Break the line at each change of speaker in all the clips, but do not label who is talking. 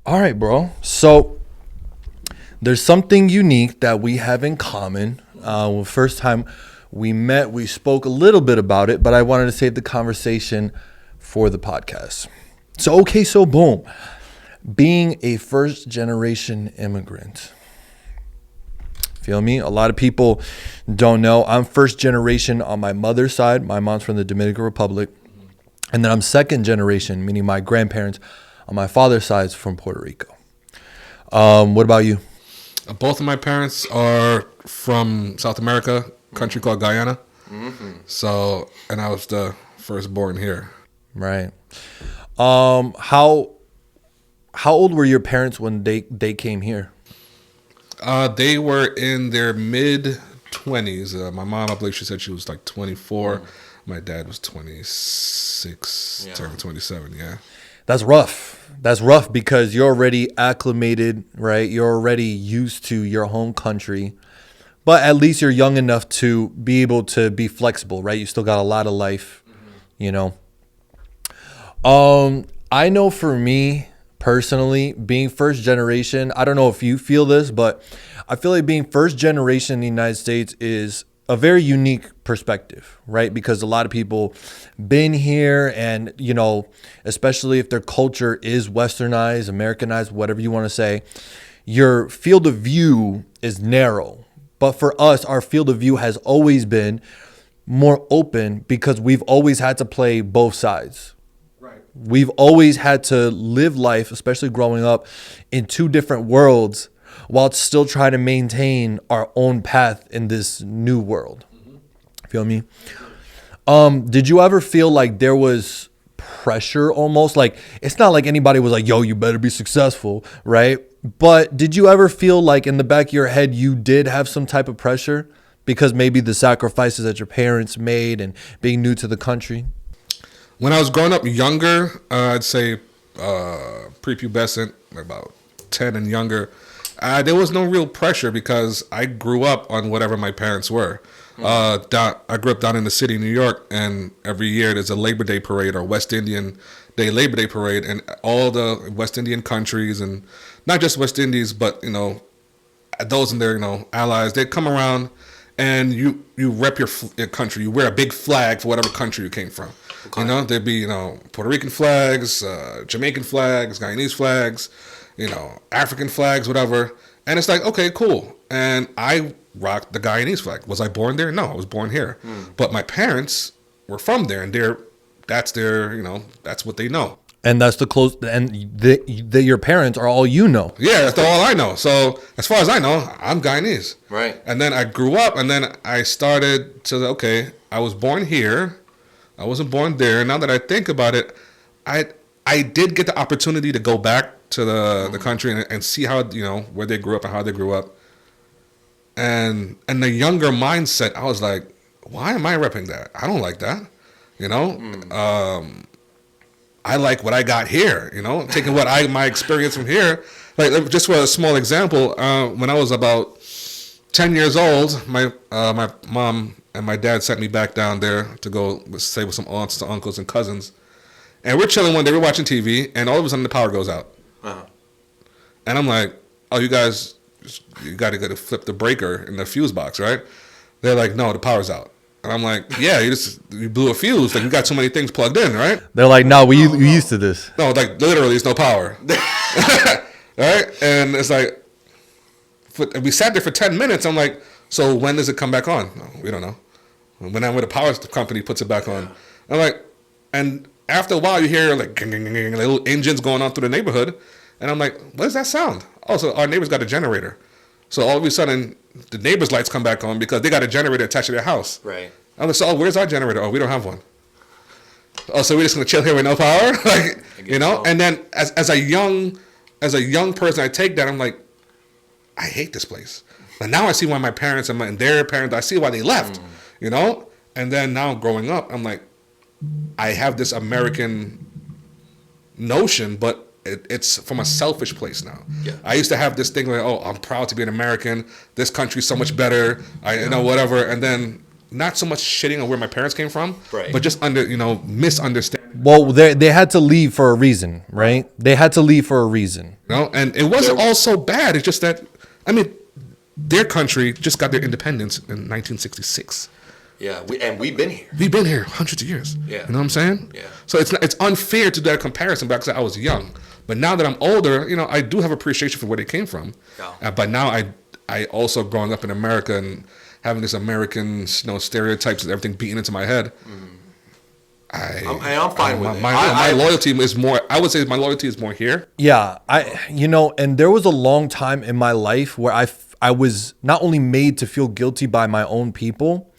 All right, bro. So there's something unique that we have in common. First time we met, we spoke a little bit about it, but I wanted to save the conversation for the podcast. So boom. Being a first generation immigrant. Feel me? A lot of people don't know. I'm first generation on my mother's side. My mom's from the Dominican Republic. And then I'm second generation, meaning my grandparents on my father's side is from Puerto Rico. What about you?
Both of my parents are from South America, a country called Guyana. Mm-hmm. So, and I was the firstborn here.
Right. How old were your parents when they came here?
They were in their mid-20s. My mom, I believe she said she was like 24. My dad was 26, turning 27, yeah.
That's rough. That's rough because you're already acclimated, right? You're already used to your home country. But at least you're young enough to be able to be flexible, right? You still got a lot of life, you know. I know for me personally, being first generation, I don't know if you feel this, but I feel like being first generation in the United States is a very unique perspective, right? Because a lot of people been here and, you know, especially if their culture is westernized, Americanized, whatever you want to say, your field of view is narrow. But for us, our field of view has always been more open because we've always had to play both sides. Right. We've always had to live life, especially growing up, in two different worlds while still trying to maintain our own path in this new world. Feel me? Did you ever feel like there was pressure almost? Like, it's not like anybody was like, yo, you better be successful, right? But did you ever feel like in the back of your head you did have some type of pressure because maybe the sacrifices that your parents made and being new to the country?
When I was growing up younger, I'd say prepubescent, about 10 and younger, there was no real pressure because I grew up on whatever my parents were. I grew up down in the city of New York, and every year there's a Labor Day parade or West Indian Day Labor Day parade, and all the West Indian countries, and not just West Indies, but, you know, those and their, you know, allies, they come around and you rep your country. You wear a big flag for whatever country you came from. Okay. You know, there'd be, you know, Puerto Rican flags, Jamaican flags, Guyanese flags, you know, African flags, whatever. And it's like, okay, cool. And I rocked the Guyanese flag. Was I born there? No, I was born here. But my parents were from there, and that's their, you know, that's what they know.
And that's your parents are all you know.
Yeah, that's all I know. So as far as I know, I'm Guyanese.
Right.
And then I grew up, and then I started to, okay, I was born here. I wasn't born there. Now that I think about it, I did get the opportunity to go back to the country and see how, you know, where they grew up and how they grew up. And the younger mindset, I was like, why am I repping that? I don't like that. You know? I like what I got here, you know? Taking my experience from here. Like, just for a small example, when I was about 10 years old, my mom and my dad sent me back down there to go stay with some aunts, uncles, and cousins. And we're chilling one day, we're watching TV, and all of a sudden the power goes out. Uh-huh. And I'm like, oh, you guys, you got to go to flip the breaker in the fuse box, right? They're like, no, the power's out. And I'm like, yeah, you blew a fuse. Like, you got so many things plugged in, right?
They're like, no, we used to this.
No, like, literally, it's no power. Right? And it's like, we sat there for 10 minutes. I'm like, so when does it come back on? No, we don't know. When the power company puts it back on. I'm like, and after a while, you hear like little engines going on through the neighborhood. And I'm like, what does that sound? Oh, so our neighbor's got a generator. So all of a sudden, the neighbor's lights come back on because they got a generator attached to their house.
Right.
I'm like, so where's our generator? Oh, we don't have one. Oh, so we're just gonna chill here with no power, like, you know? So. And then as a young person, I take that. I'm like, I hate this place. But now I see why my parents and their parents, I see why they left, you know? And then now growing up, I'm like, I have this American notion, but it's from a selfish place now. Yeah. I used to have this thing like, oh, I'm proud to be an American. This country's so much better. You know, whatever. And then not so much shitting on where my parents came from, right, but just misunderstanding
Well, they had to leave for a reason, right? They had to leave for a reason.
No, and it wasn't all so bad. It's just that, I mean, their country just got their independence in 1966.
Yeah, we've been here.
We've been here hundreds of years.
Yeah.
You know what I'm saying?
Yeah.
So it's unfair to do that comparison because I was young. But now that I'm older, I do have appreciation for where they came from.
Yeah.
But now I also growing up in America and having this American stereotypes and everything beaten into my head.
I'm fine with it.
My loyalty is more. I would say my loyalty is more here.
Yeah, and there was a long time in my life where I was not only made to feel guilty by my own people,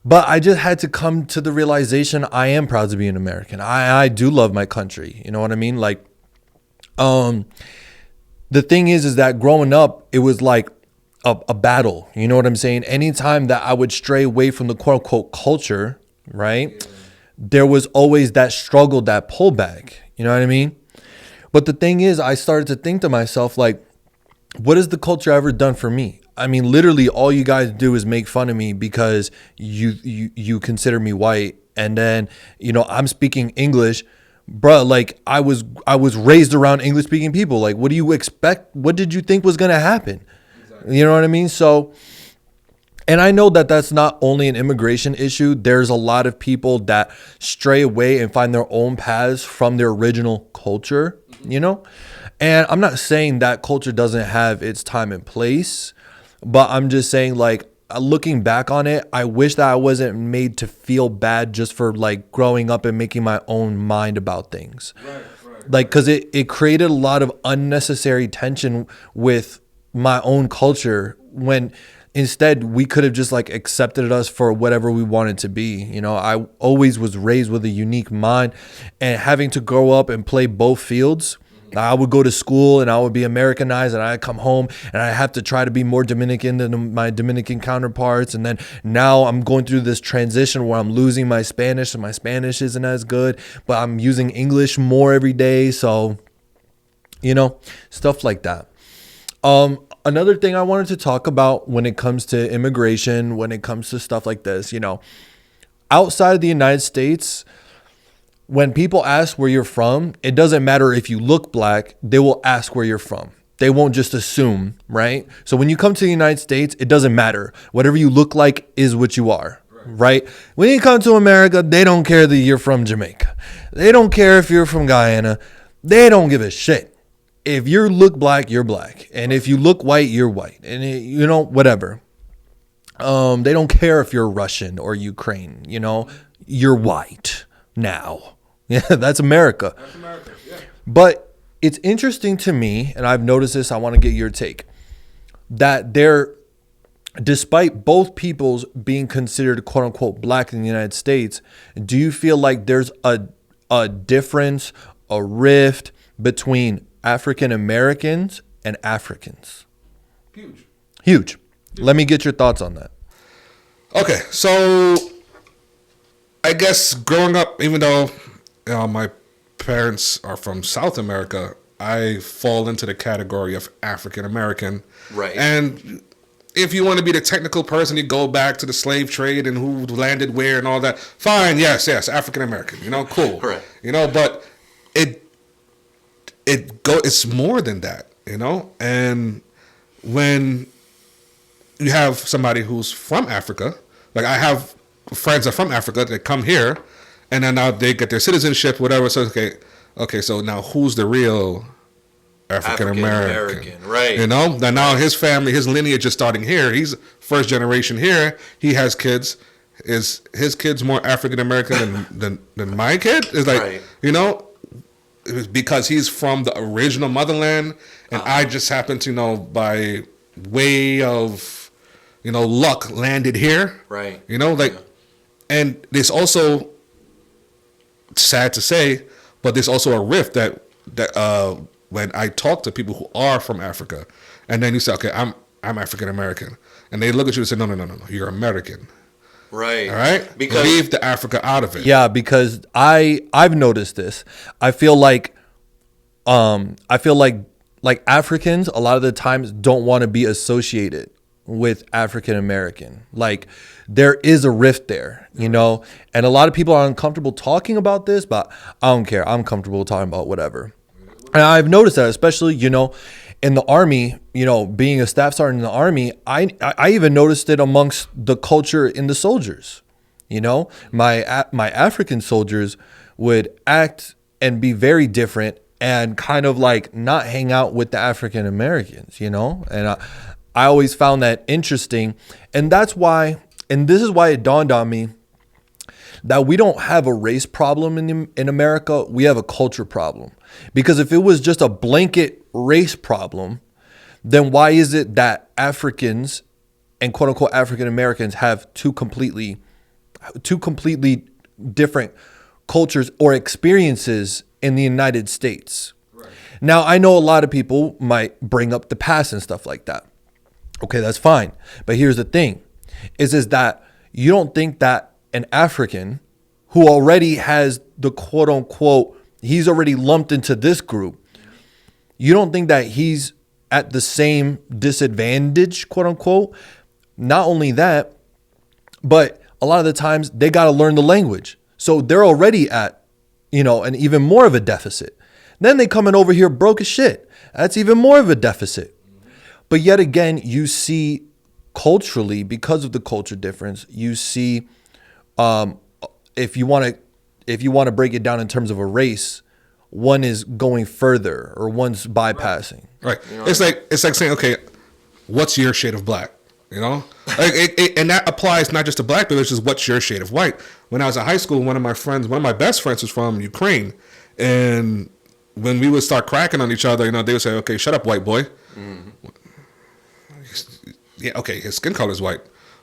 but I just had to come to the realization I am proud to be an American. I do love my country. You know what I mean? Like, the thing is that growing up, it was like a battle. You know what I'm saying? Anytime that I would stray away from the quote unquote culture, right? Yeah. There was always that struggle, that pullback. You know what I mean? But the thing is, I started to think to myself, like, what has the culture ever done for me? I mean, literally all you guys do is make fun of me because you consider me white. And then, I'm speaking English. Bruh, like I was raised around English speaking people. Like, what do you expect? What did you think was going to happen? Exactly. You know what I mean? So, and I know that that's not only an immigration issue. There's a lot of people that stray away and find their own paths from their original culture, And I'm not saying that culture doesn't have its time and place, but I'm just saying, like, looking back on it, I wish that I wasn't made to feel bad just for like growing up and making my own mind about things. Right. Like, because it created a lot of unnecessary tension with my own culture when instead we could have just like accepted us for whatever we wanted to be. I always was raised with a unique mind, and having to grow up and play both fields. I would go to school and I would be Americanized, and I'd come home and I have to try to be more Dominican than my Dominican counterparts. And then now I'm going through this transition where I'm losing my Spanish, and my Spanish isn't as good, but I'm using English more every day. So, stuff like that. Another thing I wanted to talk about when it comes to immigration, when it comes to stuff like this, outside of the United States, when people ask where you're from, it doesn't matter if you look black, they will ask where you're from. They won't just assume, right? So when you come to the United States, it doesn't matter. Whatever you look like is what you are, right? When you come to America, they don't care that you're from Jamaica. They don't care if you're from Guyana. They don't give a shit. If you look black, you're black. And if you look white, you're white. And whatever. They don't care if you're Russian or Ukraine, you're white now. Yeah, that's America. That's America, yeah. But it's interesting to me, and I've noticed this, I want to get your take, that despite both peoples being considered quote unquote black in the United States, do you feel like there's a difference, a rift between African Americans and Africans? Huge. Let me get your thoughts on that.
Okay, so I guess growing up, even though my parents are from South America, I fall into the category of African American.
Right.
And if you want to be the technical person, you go back to the slave trade and who landed where and all that. Fine, yes, African American. Cool.
Right.
But it's more than that. And when you have somebody who's from Africa, like I have friends that are from Africa that come here, and then now they get their citizenship, whatever. So okay. So now who's the real African American?
Right?
Now his family, his lineage is starting here. He's first generation here. He has kids. Is his kids more African American than my kid? It's like
right.
It's because he's from the original motherland, and I just happen to by way of luck landed here.
Right.
And there's also, sad to say, but there's also a rift that when I talk to people who are from Africa, and then you say, okay, I'm African American, and they look at you and say, no, you're American.
Right.
All right. Because leave the Africa out of it.
Yeah, because I've noticed this. I feel like Africans a lot of the times don't want to be associated with African American. Like there is a rift there, you know, and a lot of people are uncomfortable talking about this, but I don't care. I'm comfortable talking about whatever. And I've noticed that, especially, you know, in the Army, you know, being a staff sergeant in the Army, I even noticed it amongst the culture in the soldiers. You know, my African soldiers would act and be very different and kind of like not hang out with the African Americans, you know, and I always found that interesting. And that's why, and this is why it dawned on me that we don't have a race problem in America. We have a culture problem. Because if it was just a blanket race problem, then why is it that Africans and quote unquote African Americans have two completely different cultures or experiences in the United States? Right. Now, I know a lot of people might bring up the past and stuff like that. Okay, that's fine. But here's the thing is that you don't think that an African who already has the quote unquote, he's already lumped into this group, you don't think that he's at the same disadvantage, quote unquote? Not only that, but a lot of the times they got to learn the language. So they're already at, you know, an even more of a deficit. Then they coming over here broke as shit. That's even more of a deficit. But yet again, you see culturally, because of the culture difference, you see, if you want to break it down in terms of a race, one is going further or one's bypassing.
Right. You know? It's like saying, okay, what's your shade of black? You know, and that applies not just to black people. It's just what's your shade of white. When I was in high school, one of my best friends was from Ukraine, and when we would start cracking on each other, you know, they would say, "Okay, shut up, white boy." Mm-hmm. Yeah, okay, his skin color is white,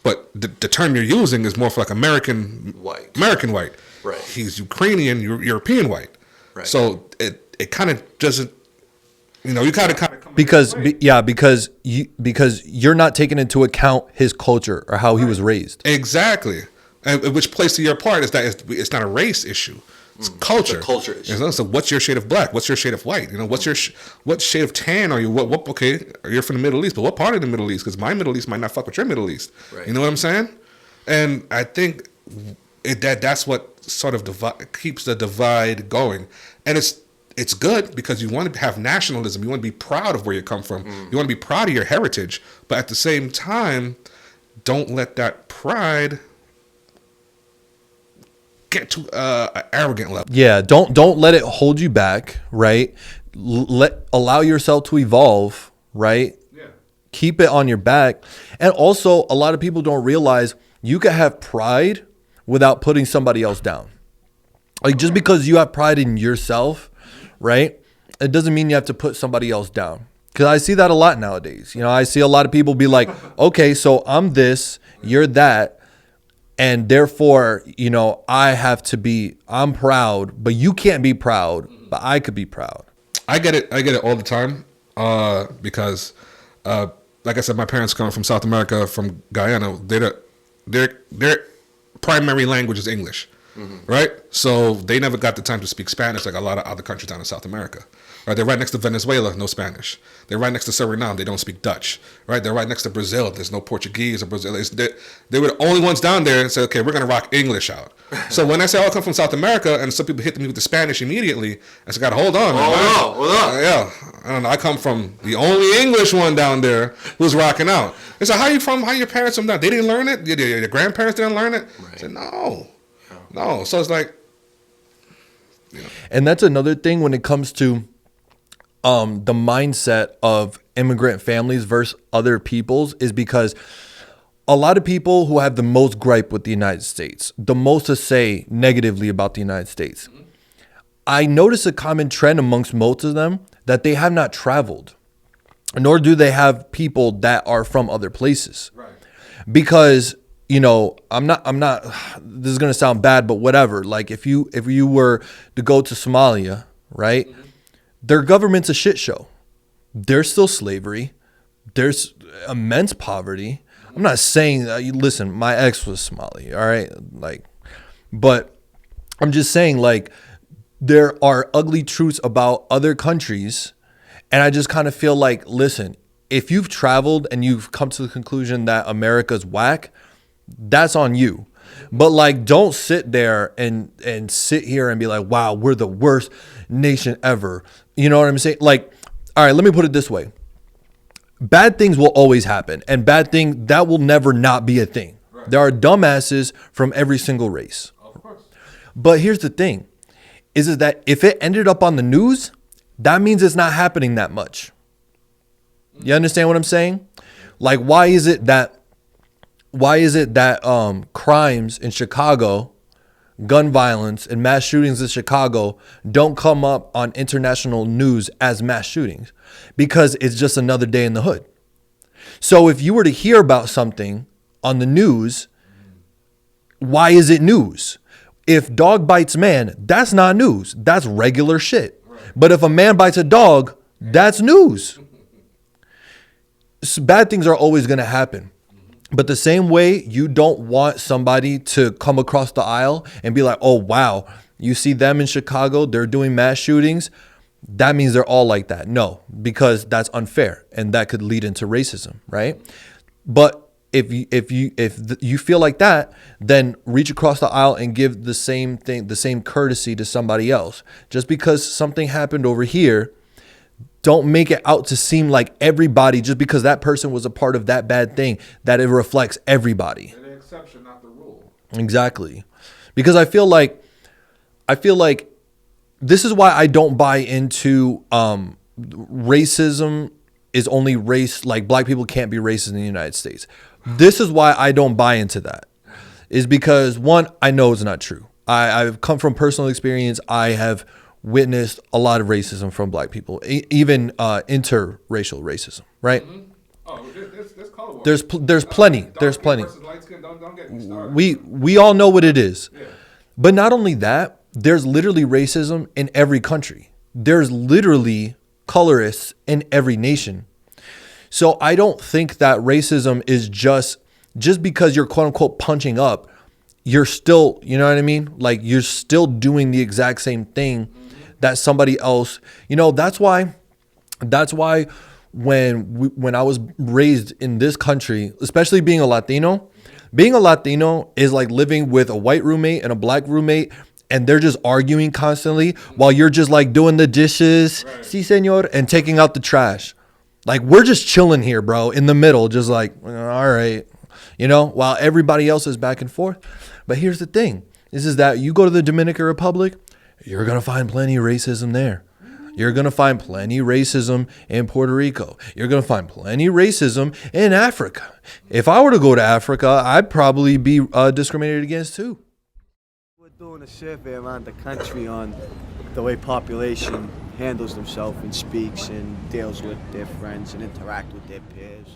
but the term you're using is more for like American white.
Right.
He's Ukrainian, European white. Right. So it kind of doesn't. You know, you kind of
because you're not taking into account his culture or how he was raised.
Exactly, and which plays to your part is that it's not a race issue, it's culture.
It's a culture issue.
You know, so what's your shade of black? What's your shade of white? You know, what shade of tan are you? What? Okay, you're from the Middle East, but what part of the Middle East? Because my Middle East might not fuck with your Middle East. Right. You know what I'm saying? And I think that's what sort of keeps the divide going, and it's good because you want to have nationalism. You want to be proud of where you come from. You want to be proud of your heritage. But at the same time, don't let that pride get to an arrogant level.
Yeah, don't let it hold you back, right? Allow yourself to evolve, right? Yeah. Keep it on your back. And also, a lot of people don't realize you can have pride without putting somebody else down. Like just because you have pride in yourself, right? It doesn't mean you have to put somebody else down. Because I see that a lot nowadays. You know, I see a lot of people be like, okay, so I'm this, you're that. And therefore, you know, I'm proud, but you can't be proud, but I could be proud.
I get it all the time. Because, like I said, my parents come from South America, from Guyana. Their primary language is English. Mm-hmm. Right? So they never got the time to speak Spanish like a lot of other countries down in South America. Right? They're right next to Venezuela, no Spanish. They're right next to Suriname, they don't speak Dutch. Right? They're right next to Brazil, there's no Portuguese or Brazil. They were the only ones down there and said, okay, we're going to rock English out. So when I say, I come from South America, and some people hit me with the Spanish immediately, I said, hold on.
Hold on.
Yeah. I don't know. I come from the only English one down there who's rocking out. They said, how your parents from that? They didn't learn it? Your grandparents didn't learn it? Right. I said, no. So it's like, you know.
And that's another thing when it comes to the mindset of immigrant families versus other people's, is because a lot of people who have the most gripe with the United States, the most to say negatively about the United States, I notice a common trend amongst most of them that they have not traveled, nor do they have people that are from other places. Right. Because, you know, I'm not, this is going to sound bad, but whatever. Like if you were to go to Somalia, right? Mm-hmm. Their government's a shit show. There's still slavery. There's immense poverty. I'm not saying that, listen, my ex was Somali. All right. Like, but I'm just saying, like, there are ugly truths about other countries. And I just kind of feel like, listen, if you've traveled and you've come to the conclusion that America's whack, that's on you. But like, don't sit there and sit here and be like, wow, we're the worst nation ever. You know what I'm saying? Like, all right, let me put it this way. Bad things will always happen, and bad thing that will never not be a thing. Right. There are dumbasses from every single race. Of course. But here's the thing, is that if it ended up on the news, that means it's not happening that much. You understand what I'm saying? Like, why is it that crimes in Chicago, gun violence and mass shootings in Chicago don't come up on international news as mass shootings? Because it's just another day in the hood. So if you were to hear about something on the news, why is it news? If dog bites man, that's not news. That's regular shit. But if a man bites a dog, that's news. So bad things are always going to happen. But the same way you don't want somebody to come across the aisle and be like, oh, wow, you see them in Chicago, they're doing mass shootings. That means they're all like that. No, because that's unfair and that could lead into racism, right? But if you feel like that, then reach across the aisle and give the same thing, the same courtesy to somebody else. Just because something happened over here, don't make it out to seem like everybody, just because that person was a part of that bad thing, that it reflects everybody.
An exception, not the rule.
Exactly. Because I feel like this is why I don't buy into racism is only race, like black people can't be racist in the United States. This is why I don't buy into that. Is because, one, I know it's not true. I've come from personal experience. I have witnessed a lot of racism from black people, even interracial racism, right? Mm-hmm.
Oh, there's color war.
There's plenty. There's plenty.
Don't get me started.
We all know what it is. Yeah. But not only that, there's literally racism in every country. There's literally colorists in every nation. So I don't think that racism is just because you're quote unquote punching up, you're still, you know what I mean? Like, you're still doing the exact same thing that somebody else, that's why when I was raised in this country, especially being a Latino is like living with a white roommate and a black roommate, and they're just arguing constantly while you're just like doing the dishes, right. Si, señor, and taking out the trash. Like, we're just chilling here, bro, in the middle, just like, all right, while everybody else is back and forth. But here's the thing, is that you go to the Dominican Republic, you're going to find plenty of racism there. You're going to find plenty of racism in Puerto Rico. You're going to find plenty of racism in Africa. If I were to go to Africa, I'd probably be discriminated against too.
We're doing a survey around the country on the way population handles themselves and speaks and deals with their friends and interact with their peers.